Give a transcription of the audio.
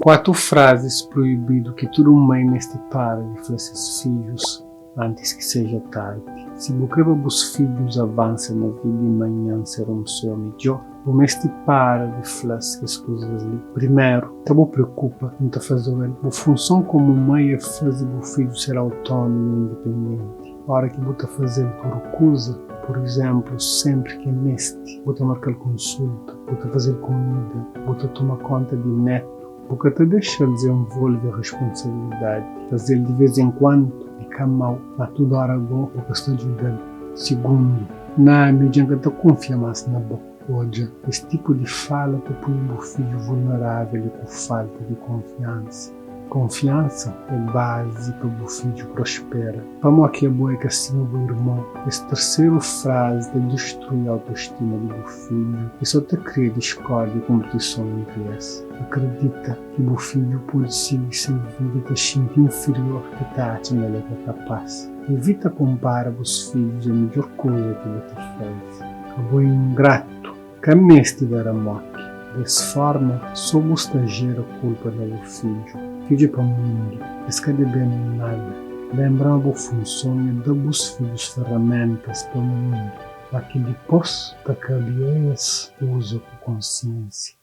4 frases proibidas que todo mãe neste para de falar seus filhos antes que seja tarde. Se você para os filhos avançam na vida de manhã serão só melhor, o mestre para de falar as coisas ali. Primeiro, tá bom preocupa, não tá fazendo a função como mãe é fazer o filho ser autônomo e independente. A hora que você fazer por coisa, por exemplo, sempre que é neste, você marcar consulta, você fazer comida, você tomar conta de neto, você te deixa desenvolver a responsabilidade, fazer de vez em quando, fica mal, mas toda hora bom, você está ajudando. Segundo, na medida que confia mais na boca. Hoje, esse tipo de fala que põe o filho vulnerável e com falta de confiança. Confiança é base para o filho prosperar. Vamos aqui a boa que assim o irmão. Essa terceira frase de destruir a autoestima do filho e só te cria discórdia e competição entre eles. Acredita que o filho pode seguir sem vida te sentir inferior que está achando ele é capaz. Evita comparar os filhos, é a melhor coisa que você faz. O ingrato, que mestre da morte. Dessa forma, só você gera a culpa do filho. Filho para o mundo, esquece de bem nada. Lembrando a função de dar aos filhos ferramentas para o mundo, para que depois da cabeça usa com consciência.